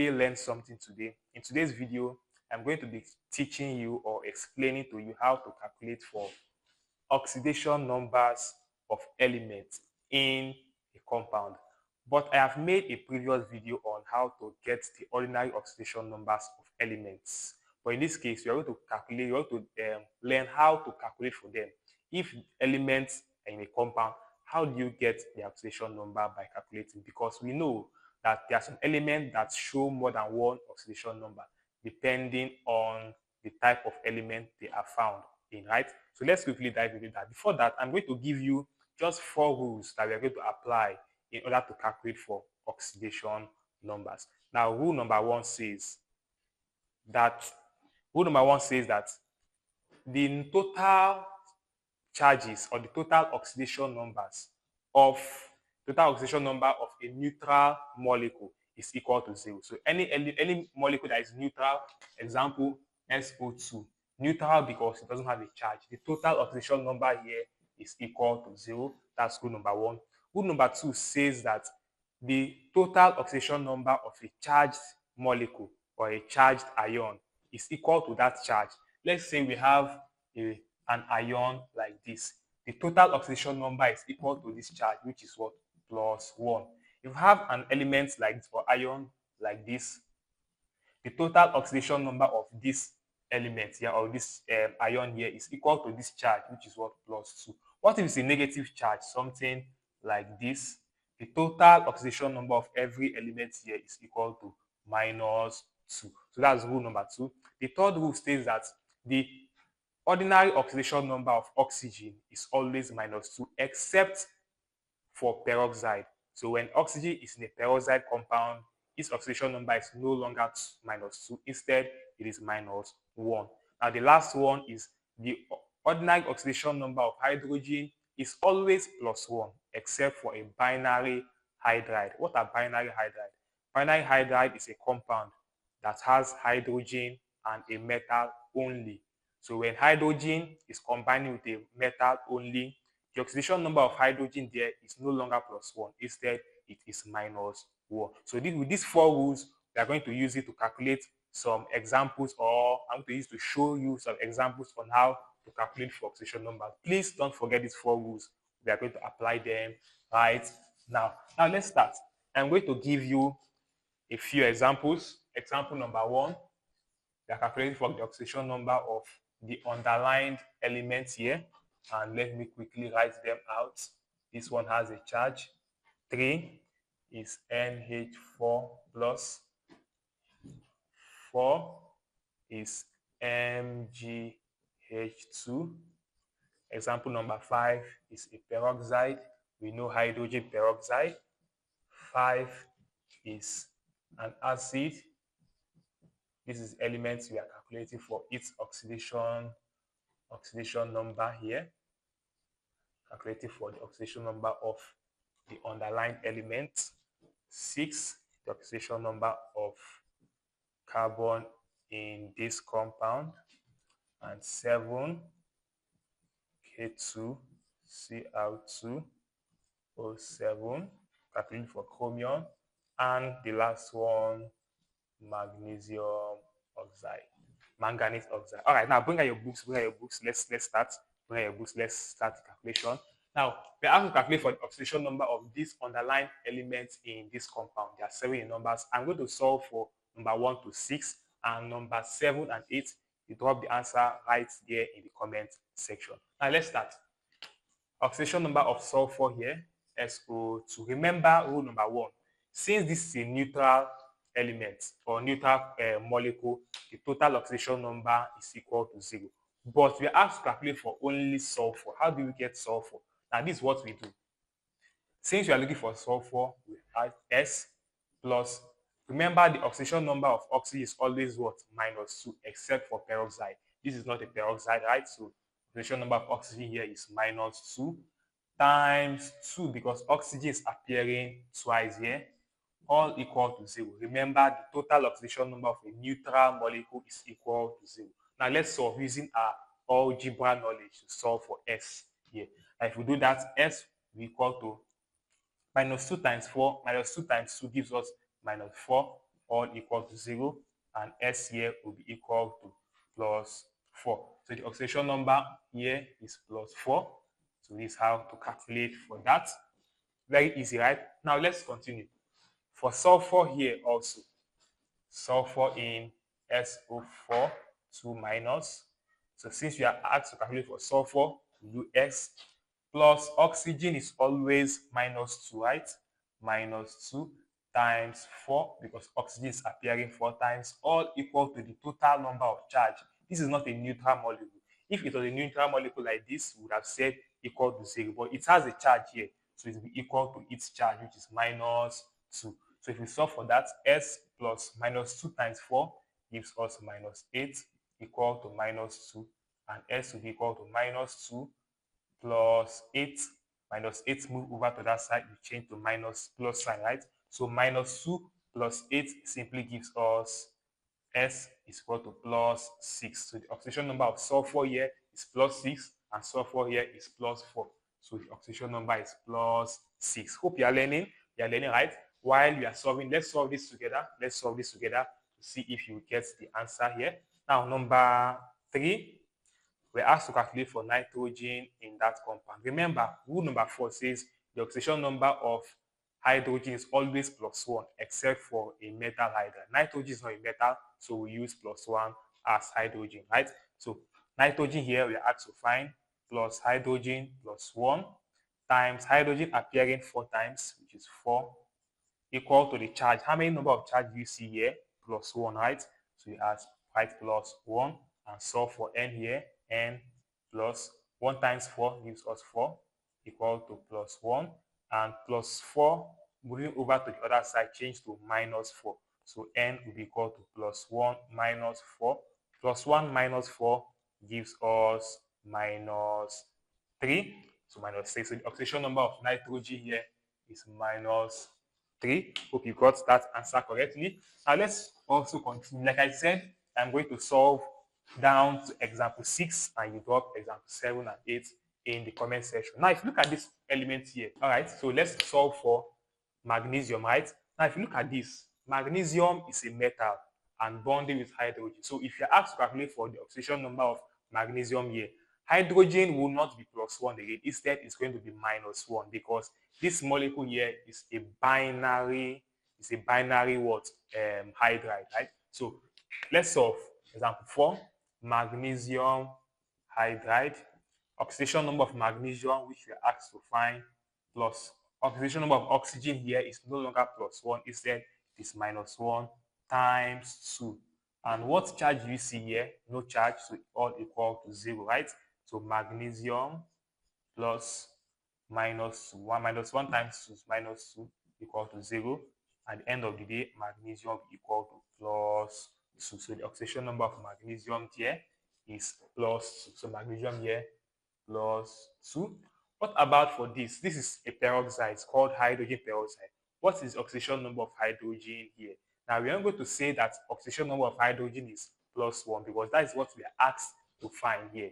hopefully learned something today. In today's video, I'm going to be teaching you or explaining to you how to calculate for oxidation numbers of elements in a compound. But I have made a previous video on how to get the ordinary oxidation numbers of elements. But in this case, you're going to calculate, you're going to learn how to calculate for them. If elements are in a compound, how do you get the oxidation number by calculating? Because we know that there are some elements that show more than one oxidation number depending on the type of element they are found in, right? So let's quickly dive into that. Before that, I'm going to give you just 4 rules that we are going to apply in order to calculate for oxidation numbers. Now, rule number one says that the total charges or the total oxidation number of a neutral molecule is equal to 0. So any molecule that is neutral, example SO2, neutral because it doesn't have a charge. The total oxidation number here is equal to 0. That's rule number one. Rule number two says that the total oxidation number of a charged molecule or a charged ion is equal to that charge. Let's say we have an ion like this. The total oxidation number is equal to this charge, which is what? Plus 1. If you have an element like this, or ion like this, the total oxidation number of this element here, or this ion here, is equal to this charge, which is what? Plus 2. What if it's a negative charge, something like this? The total oxidation number of every element here is equal to minus 2. So that's rule number 2. The third rule states that the ordinary oxidation number of oxygen is always minus 2, except for peroxide. So when oxygen is in a peroxide compound, its oxidation number is no longer minus 2. Instead, it is minus 1. Now, the last one is the ordinary oxidation number of hydrogen is always plus 1, except for a binary hydride. What are binary hydride? Binary hydride is a compound that has hydrogen and a metal only. So when hydrogen is combining with a metal only, the oxidation number of hydrogen there is no longer plus 1. Instead, it is minus 1. So with these 4 rules, we are going to use it to calculate some examples, or I'm going to use to show you some examples on how to calculate for oxidation numbers. Please don't forget these 4 rules. We are going to apply them right now. Now let's start. I'm going to give you a few examples. Example number 1, we are calculating for the oxidation number of the underlined elements here, and let me quickly write them out. This one has a charge 3, is NH4 plus, 4 is MgH2. Example number 5 is a peroxide. We know hydrogen peroxide. 5 is an acid. This is elements we are calculating for its oxidation number here. Calculating for the oxidation number of the underlying element. 6, the oxidation number of carbon in this compound. And 7, K2Cl2O7, calculating for chromium. And the last one, manganese oxide. All right, now bring out your books. Let's start. Bring out your books. Let's start the calculation. Now, we have to calculate for the oxidation number of these underlying elements in this compound. There are 7 in numbers. I'm going to solve for number 1 to 6, and number 7 and 8. You drop the answer right there in the comment section. Now, let's start. Oxidation number of sulfur here, SO2. Remember rule number 1. Since this is a neutral element or neutral molecule, the total oxidation number is equal to 0. But we are asked to calculate for only sulfur. How do we get sulfur? Now, this is what we do. Since we are looking for sulfur, we add S plus. Remember, the oxidation number of oxygen is always what? Minus 2, except for peroxide. This is not a peroxide, right? So, the oxidation number of oxygen here is minus 2 times 2, because oxygen is appearing twice here, all equal to 0. Remember, the total oxidation number of a neutral molecule is equal to 0. Now, let's solve using our algebra knowledge to solve for S here. Now, if we do that, S will equal to minus 2 times 4. Minus 2 times 2 gives us minus 4. all equal to 0, and S here will be equal to plus 4. So the oxidation number here is plus 4. So this is how to calculate for that. Very easy, right? Now let's continue. For sulfur here also, sulfur in SO4 2 minus. So since we are asked to calculate for sulfur, we do S plus oxygen is always minus 2, right? Minus 2 times 4, because oxygen is appearing 4 times, all equal to the total number of charge. This is not a neutral molecule. If it was a neutral molecule like this, we would have said equal to 0, but it has a charge here, so it will be equal to its charge, which is minus 2. So if we solve for that, S plus minus 2 times 4 gives us minus 8 equal to minus 2, and S will be equal to minus 2 plus 8. Minus 8 move over to that side, we change to minus plus sign, right? So minus 2 plus 8 simply gives us S is equal to plus 6. So the oxidation number of sulfur here is plus 6, and sulfur here is plus 4. So the oxidation number is plus 6. Hope you are learning. You are learning, right? While we are solving, let's solve this together. Let's solve this together to see if you get the answer here. Now, number 3, we're asked to calculate for nitrogen in that compound. Remember, rule number 4 says the oxidation number of hydrogen is always plus 1, except for a metal hydride. Nitrogen is not a metal, so we use plus 1 as hydrogen, right? So nitrogen here, we are asked to find plus hydrogen plus 1 times hydrogen appearing 4 times, which is 4, equal to the charge. How many number of charge do you see here? Plus 1, right? So you add write plus 1 and solve for n here. N plus 1 times 4 gives us 4, equal to plus 1, and plus 4 moving over to the other side change to minus 4. So n will be equal to plus 1 minus 4. Plus 1 minus 4 gives us minus 3. So minus 6. So the oxidation number of nitrogen here is minus 3. Hope you got that answer correctly. Now let's also continue. Like I said, I'm going to solve down to example 6, and you drop example 7 and 8 in the comment section. Now, if you look at this element here, all right, so let's solve for magnesium, right? Now, if you look at this, magnesium is a metal and bonding with hydrogen. So if you're asked to calculate for the oxidation number of magnesium here, hydrogen will not be plus 1 again. Instead, it's going to be minus 1, because this molecule here is a binary, what? Hydride, right? So let's solve. Example 4, magnesium hydride. Oxidation number of magnesium, which we are asked to find, plus oxidation number of oxygen here is no longer plus 1. Instead, it is minus 1 times 2. And what charge do you see here? No charge, so all equal to 0, right? So magnesium plus minus 2. 1 minus 1 times 2 is minus 2, equal to 0. At the end of the day, magnesium will be equal to plus 2. So the oxidation number of magnesium here is plus 2. So magnesium here plus 2. What about for this? This is a peroxide. It's called hydrogen peroxide. What is the oxidation number of hydrogen here? Now we are going to say that oxidation number of hydrogen is plus 1, because that is what we are asked to find here.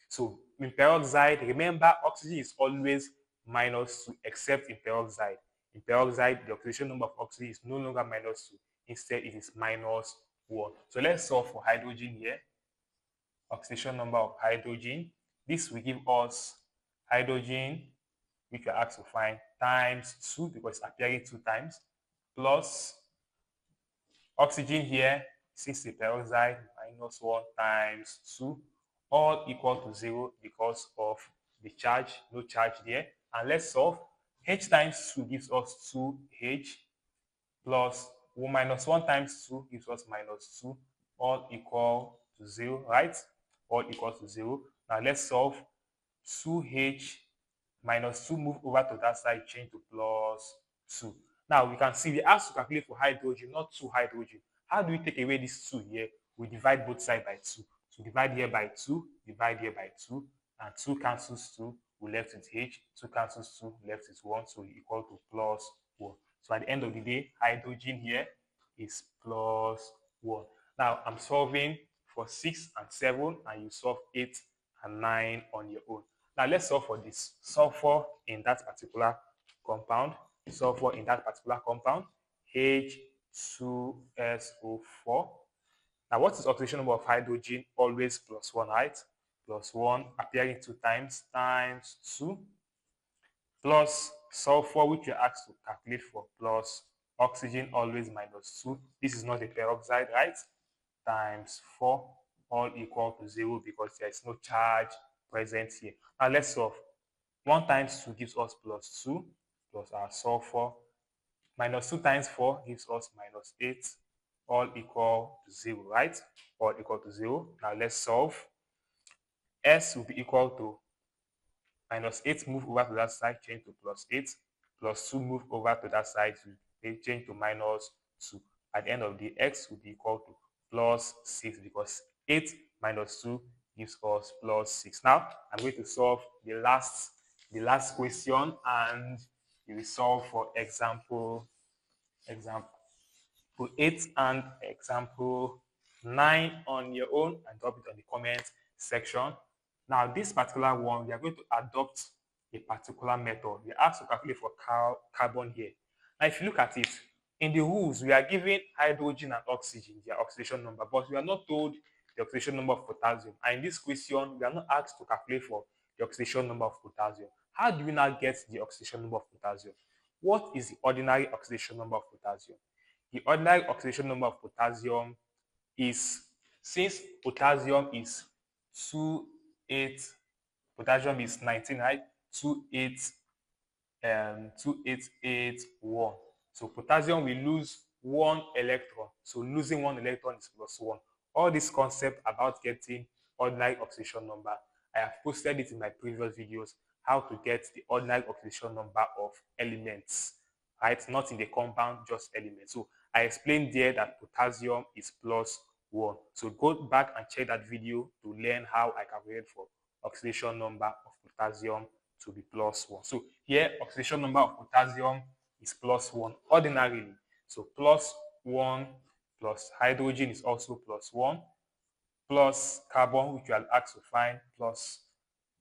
So in peroxide, remember, oxygen is always minus 2, except in peroxide. In peroxide, the oxidation number of oxygen is no longer minus 2. Instead, it is minus 1. So let's solve for hydrogen here. Oxidation number of hydrogen. This will give us hydrogen, which we are asked to find, times 2, because it's appearing 2 times, plus oxygen here, since the peroxide, minus 1 times 2, all equal to 0 because of the charge, no charge there. And let's solve. H times 2 gives us 2H, plus 1 minus 1 times 2 gives us minus 2, all equal to 0, right? All equal to 0. Now let's solve. 2H minus 2 move over to that side, change to plus 2. Now we can see we asked to calculate for hydrogen, not 2 hydrogen. How do we take away this 2 here? We divide both sides by 2. So divide here by 2, divide here by 2, and 2 cancels 2, we left with H. 2 cancels 2, left with 1, so equal to plus 1. So at the end of the day, hydrogen here is plus 1. Now I'm solving for 6 and 7, and you solve 8 and 9 on your own. Now let's solve for this. Sulfur in that particular compound. Sulfur in that particular compound. H 2SO4. Now, what is oxidation number of hydrogen? Always plus 1, right? Plus 1 appearing 2 times 2 plus sulfur, which you're asked to calculate for, plus oxygen, always minus 2. This is not a peroxide, right? Times 4, all equal to 0 because there is no charge present here. Now let's solve. 1 times 2 gives us plus 2 plus our sulfur. Minus 2 times 4 gives us minus 8, all equal to 0, right? All equal to 0. Now let's solve. S will be equal to minus 8 move over to that side, change to plus 8, plus 2 move over to that side, change to minus 2. At the end of the x will be equal to plus 6 because 8 minus 2 gives us plus 6. Now I'm going to solve the last question, and you will solve for example 8 and example 9 on your own, and drop it on the comment section. Now, this particular one, we are going to adopt a particular method. We are asked to calculate for carbon here. Now, if you look at it, in the rules, we are given hydrogen and oxygen, their oxidation number, but we are not told the oxidation number of potassium. And in this question, we are not asked to calculate for the oxidation number of potassium. How do we now get the oxidation number of potassium? What is the ordinary oxidation number of potassium? The ordinary oxidation number of potassium is, since potassium is potassium is 19, right? 2881. So potassium will lose 1 electron. So losing 1 electron is plus 1. All this concept about getting ordinary oxidation number, I have posted it in my previous videos, how to get the ordinary oxidation number of elements, right? Not in the compound, just elements. So I explained there that potassium is plus 1. So go back and check that video to learn how I calculate for oxidation number of potassium to be plus 1. So here, oxidation number of potassium is plus 1 ordinarily. So plus 1 plus hydrogen is also plus 1, plus carbon, which you are asked to find, plus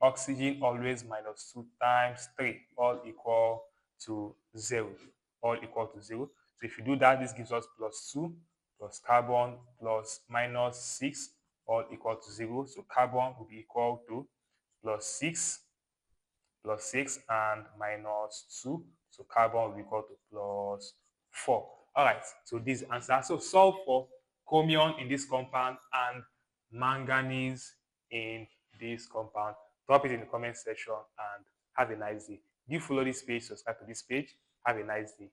oxygen, always minus 2 times 3, all equal to 0. All equal to 0. So if you do that, this gives us plus 2 plus carbon plus minus 6, all equal to 0. So carbon will be equal to plus 6 and minus 2. So carbon will be equal to plus 4. All right, so this answer. So solve for chromium in this compound and manganese in this compound. Drop it in the comment section and have a nice day. Do you follow this page? Subscribe to this page. Have a nice day.